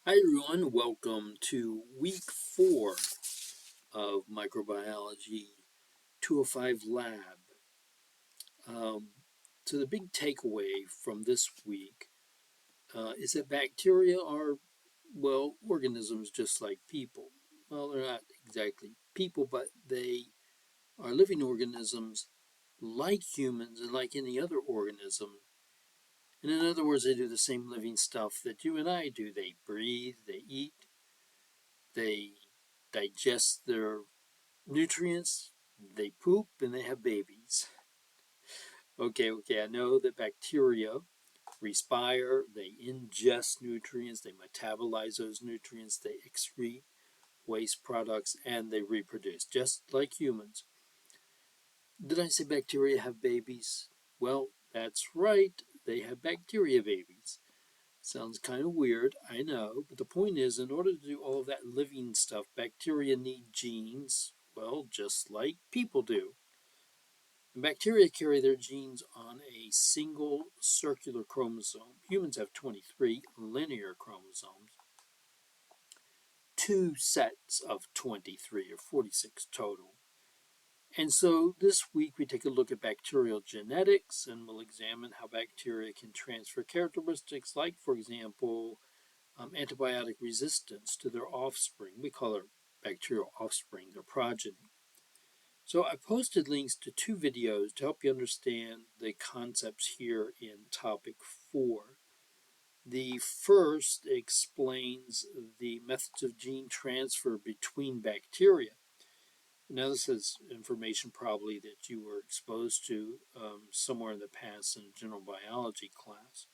Hi everyone, welcome to week 4 of Microbiology 205 Lab. So the big takeaway from this week is that bacteria are, well, organisms just like people. Well, they're not exactly people, but they are living organisms like humans and like any other organism. And in other words, they do the same living stuff that you and I do. They breathe, they eat, they digest their nutrients, they poop, and they have babies. Okay, I know that bacteria respire, they ingest nutrients, they metabolize those nutrients, they excrete waste products, and they reproduce, just like humans. Did I say bacteria have babies? Well, that's right, they have bacteria babies. Sounds kind of weird, I know, but the point is, in order to do all of that living stuff, bacteria need genes, well, just like people do. And bacteria carry their genes on a single circular chromosome. Humans have 23 linear chromosomes, two sets of 23 or 46 total. And so this week we take a look at bacterial genetics and we'll examine how bacteria can transfer characteristics like, for example, antibiotic resistance to their offspring. We call their bacterial offspring their progeny. So I posted links to two videos to help you understand the concepts here in topic 4. The first explains the methods of gene transfer between bacteria. Now this is information probably that you were exposed to somewhere in the past in a general biology class.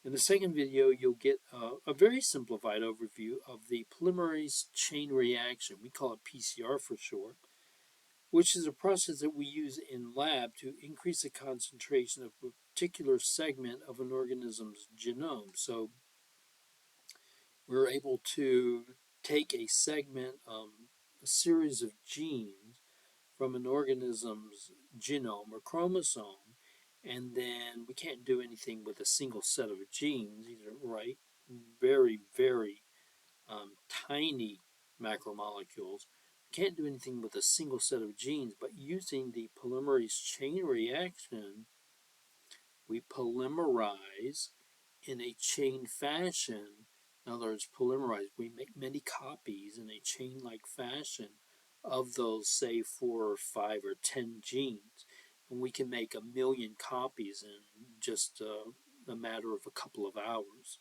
In the second video, you'll get a very simplified overview of the polymerase chain reaction. We call it PCR for short, which is a process that we use in lab to increase the concentration of a particular segment of an organism's genome. So we're able to take a segment, a series of genes from an organism's genome or chromosome, and then we can't do anything with a single set of genes. These are very, very tiny macromolecules. Can't do anything with a single set of genes, but using the polymerase chain reaction, we polymerize in a chain fashion. In other words, polymerize, we make many copies in a chain-like fashion of those, say, 4 or 5 or 10 genes. And we can make 1,000,000 copies in just a matter of a couple of hours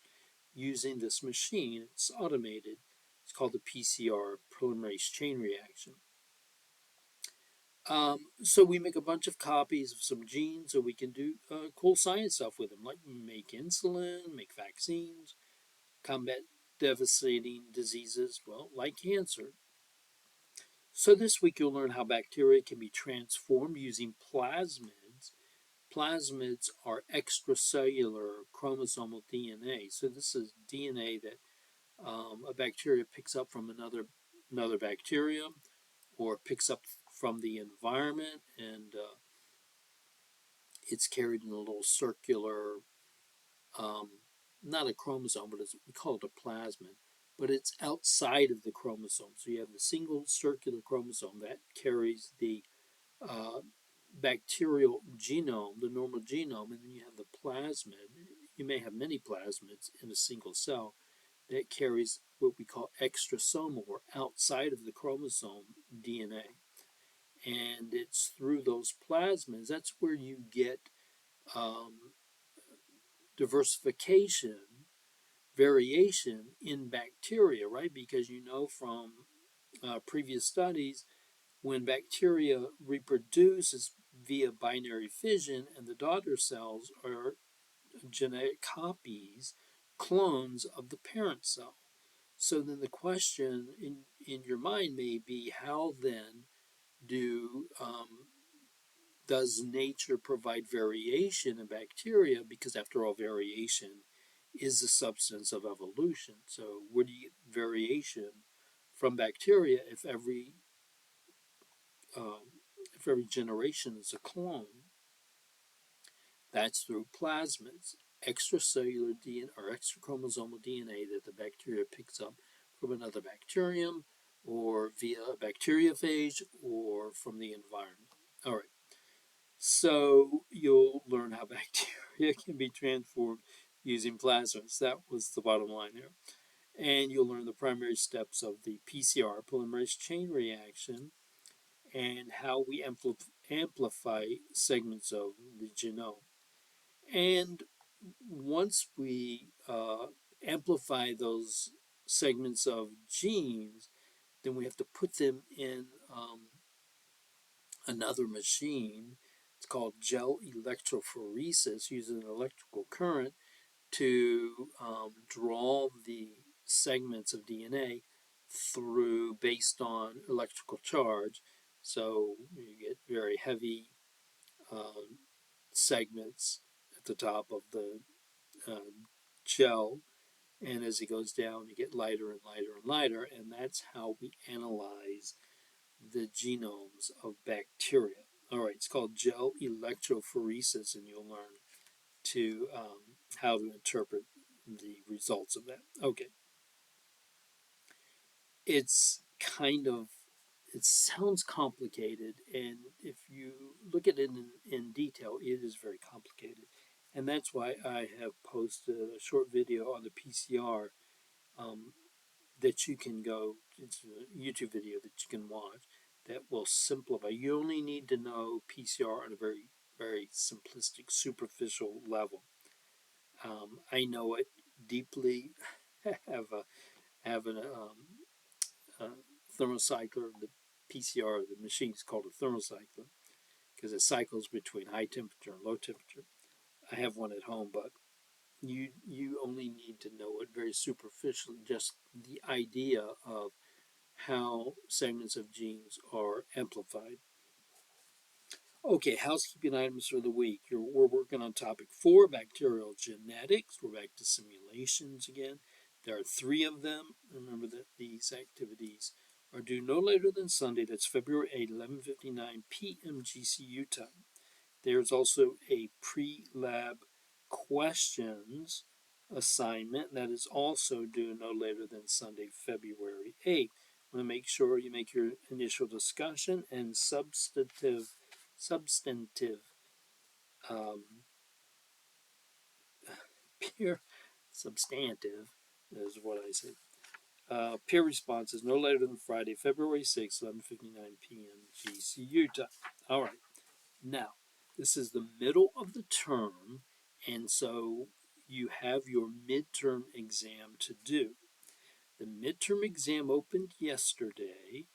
using this machine. It's automated. It's called the PCR, polymerase chain reaction. So we make a bunch of copies of some genes so we can do cool science stuff with them, like make insulin, make vaccines, combat devastating diseases, well, like cancer. So this week you'll learn how bacteria can be transformed using plasmids. Plasmids are extracellular chromosomal DNA. So this is DNA that a bacteria picks up from another bacteria or picks up from the environment, and it's carried in a little circular, um, not a chromosome, but we call it a plasmid, but it's outside of the chromosome. So you have the single circular chromosome that carries the uh, bacterial genome, the normal genome, and then you have the plasmid. You may have many plasmids in a single cell that carries what we call extrasomal or outside of the chromosome DNA. And it's through those plasmids, that's where you get um, diversification, variation in bacteria, right? Because you know from previous studies, when bacteria reproduces via binary fission and the daughter cells are genetic copies, clones of the parent cell. So then the question in your mind may be, how then does nature provide variation in bacteria? Because after all, variation is the substance of evolution. So where do you get variation from bacteria if every generation is a clone? That's through plasmids. extracellular DNA or extrachromosomal DNA that the bacteria picks up from another bacterium or via a bacteriophage or from the environment. All right, so you'll learn how bacteria can be transformed using plasmids. That was the bottom line there. And you'll learn the primary steps of the PCR, polymerase chain reaction, and how we amplify segments of the genome. And once we amplify those segments of genes, then we have to put them in another machine. It's called gel electrophoresis, using an electrical current to draw the segments of DNA through based on electrical charge. So you get very heavy segments at the top of the gel, and as it goes down, you get lighter and lighter and lighter, and that's how we analyze the genomes of bacteria. All right, it's called gel electrophoresis, and you'll learn to how to interpret the results of that. Okay, it's kind of it sounds complicated, and if you look at it in detail, it is very complicated, and that's why I have posted a short video on the PCR um, that you can go. It's a YouTube video that you can watch that will simplify. You only need to know PCR on a very simplistic, superficial level. I know it deeply. have a have a thermocycler. The PCR, the machine is called a thermocycler because it cycles between high temperature and low temperature. I have one at home, but you only need to know it very superficially, just the idea of how segments of genes are amplified. Okay, housekeeping items for the week. We're working on topic 4, bacterial genetics. We're back to simulations again. There are 3 of them. Remember that these activities are due no later than Sunday. That's February 8, 11:59 p.m. GCU time. There's also a pre-lab questions assignment that is also due no later than Sunday, February 8th. Want to make sure you make your initial discussion and substantive um, peer substantive is what I say. Peer responses no later than Friday, February 6th, 11:59 p.m. GCU time. All right. Now, this is the middle of the term, and so you have your midterm exam to do. The midterm exam opened yesterday,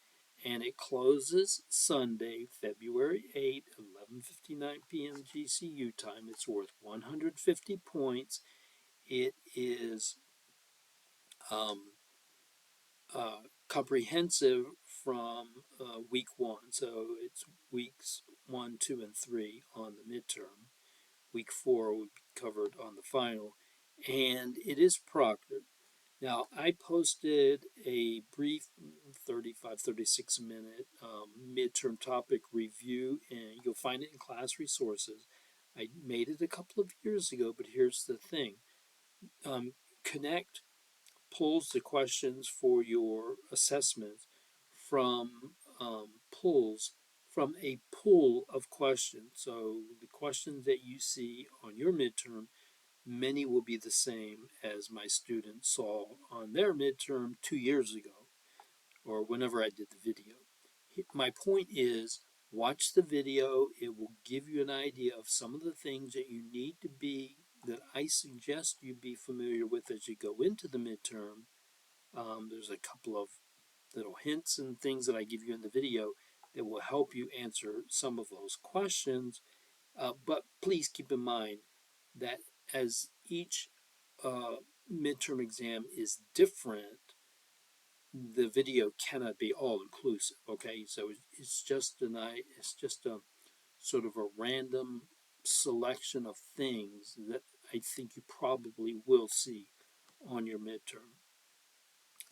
and it closes Sunday, February 8, 11:59 p.m. GCU time. It's worth 150 points. It is um, comprehensive from week 1, so it's weeks 1, 2, and 3 on the midterm. Week 4 will be covered on the final, and it is proctored. Now, I posted a brief 36 minute midterm topic review, and you'll find it in class resources. I made it a couple of years ago, but here's the thing. Connect pulls the questions for your assessment from pulls from a pool of questions. So the questions that you see on your midterm, many will be the same as my students saw on their midterm 2 years ago or whenever I did the video. My point is, watch the video. It will give you an idea of some of the things that you need to be, that I suggest you be familiar with as you go into the midterm. There's a couple of little hints and things that I give you in the video that will help you answer some of those questions. But please keep in mind that as each midterm exam is different, the video cannot be all inclusive. Okay, so it's just a sort of a random selection of things that I think you probably will see on your midterm.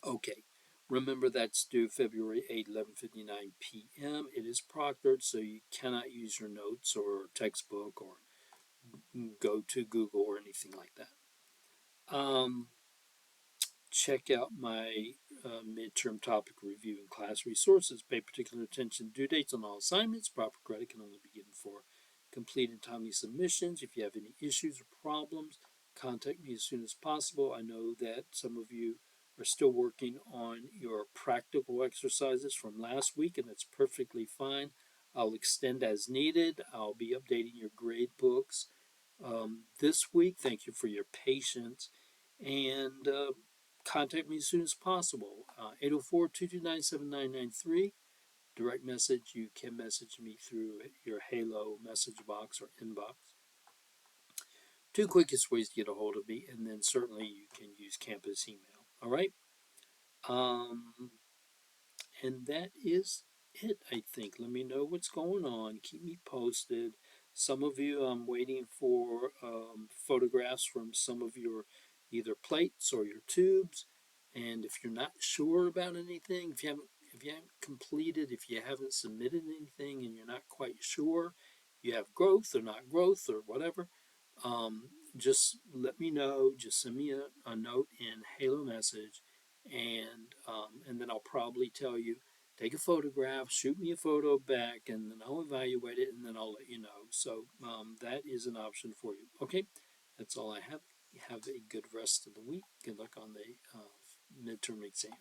Okay, remember that's due February 8, 11:59 p.m. It is proctored, so you cannot use your notes or textbook or go to Google or anything like that. Check out my midterm topic review and class resources. Pay particular attention to due dates on all assignments. Proper credit can only be given for complete and timely submissions. If you have any issues or problems, contact me as soon as possible. I know that some of you are still working on your practical exercises from last week, and that's perfectly fine. I'll extend as needed. I'll be updating your grade books this week. Thank you for your patience, and contact me as soon as possible. 804-229-7993. Direct message. You can message me through your Halo message box or inbox. Two quickest ways to get a hold of me, and then certainly you can use campus email. All right? And that is it, I think. Let me know what's going on. Keep me posted. Some of you, I'm waiting for photographs from some of your either plates or your tubes. And if you're not sure about anything, if you haven't completed, if you haven't submitted anything and you're not quite sure, you have growth or not growth or whatever, just let me know. Just send me a note in Halo Message, and then I'll probably tell you, take a photograph, shoot me a photo back, and then I'll evaluate it, and then I'll let you know. So that is an option for you. Okay, that's all I have. Have a good rest of the week. Good luck on the midterm exam.